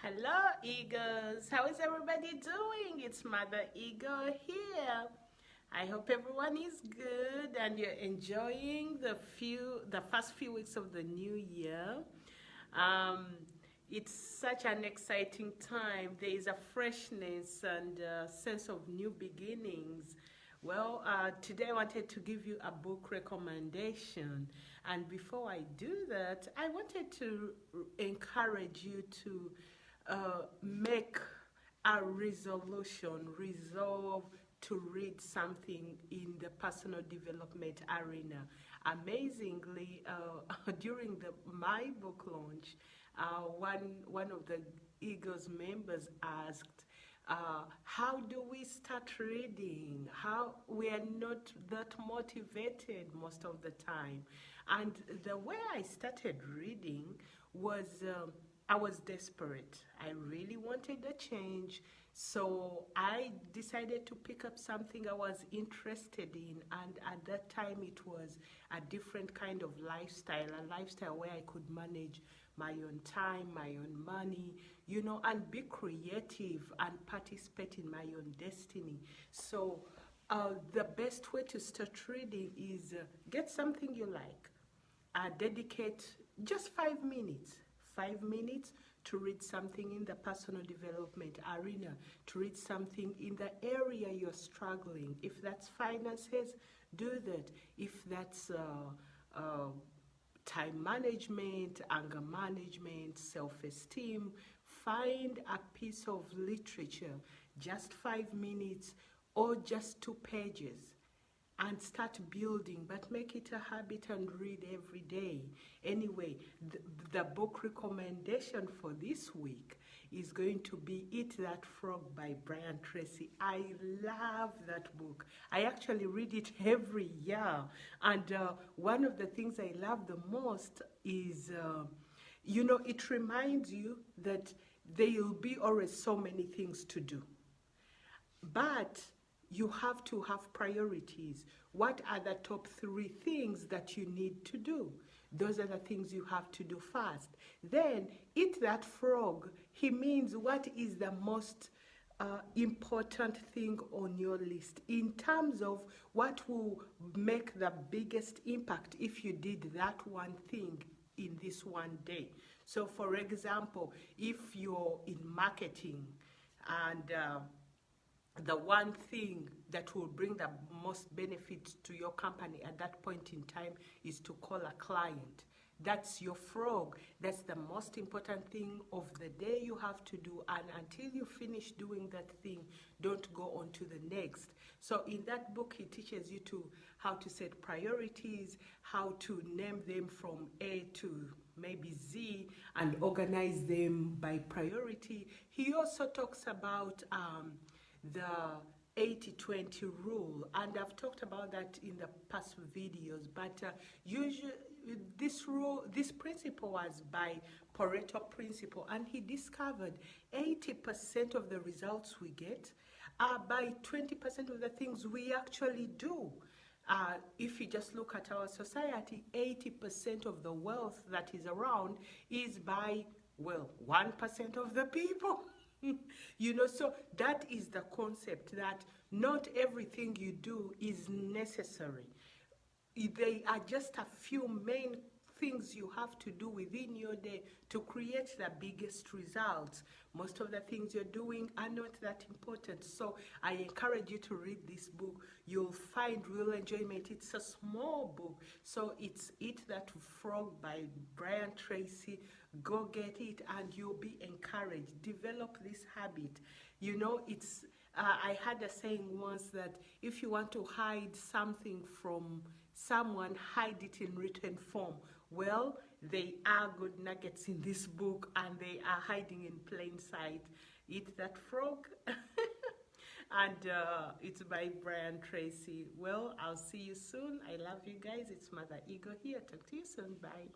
Hello, Eagles. How is everybody doing? It's Mother Eagle here. I hope everyone is good and you're enjoying the first few weeks of the new year. Um, it's such an exciting time. There is a freshness and a sense of new beginnings. Well, today I wanted to give you a book recommendation. And before I do that, I wanted to encourage you to make a resolve to read something in the personal development arena. Amazingly, during my book launch, one of the Eagles members asked, how do we start reading? How we are not that motivated most of the time. And the way I started reading was I was desperate. I really wanted a change. So I decided to pick up something I was interested in. And at that time, it was a different kind of lifestyle, a lifestyle where I could manage my own time, my own money, and be creative and participate in my own destiny. So the best way to start reading is get something you like. Dedicate just 5 minutes. 5 minutes to read something in the personal development arena, to read something in the area you're struggling. If that's finances, do that. If that's time management, anger management, self-esteem, find a piece of literature, just 5 minutes or just 2 pages, and start building, but make it a habit and read every day. Anyway, the book recommendation for this week is going to be Eat That Frog by Bryan Tracy. I love that book. I actually read it every year. And one of the things I love the most is, it reminds you that there will be always so many things to do. But you have to have priorities. What are the top 3 things that you need to do? Those are the things you have to do first. Then, eat that frog. He means what is the most important thing on your list in terms of what will make the biggest impact if you did that one thing in this one day. So, for example, if you're in marketing and the one thing that will bring the most benefit to your company at that point in time is to call a client. That's your frog. That's the most important thing of the day you have to do. And until you finish doing that thing, don't go on to the next. So in that book, he teaches you how to set priorities, how to name them from A to maybe Z and organize them by priority. He also talks about the 80-20 rule, and I've talked about that in the past videos, but usually this principle was by Pareto principle, and he discovered 80% of the results we get are by 20% of the things we actually do. If you just look at our society, 80% of the wealth that is around is by, 1% of the people. So that is the concept that not everything you do is necessary. They are just a few main things you have to do within your day to create the biggest results. Most of the things you're doing are not that important. So I encourage you to read this book. You'll find real enjoyment. It's a small book. So it's Eat That Frog by Bryan Tracy. Go get it and you'll be encouraged. Develop this habit. I had a saying once that if you want to hide something from someone, hide it in written form. Well, they are good nuggets in this book and they are hiding in plain sight. Eat That Frog. And it's by Bryan Tracy. Well, I'll see you soon. I love you guys. It's Mother Eagle here. Talk to you soon. Bye.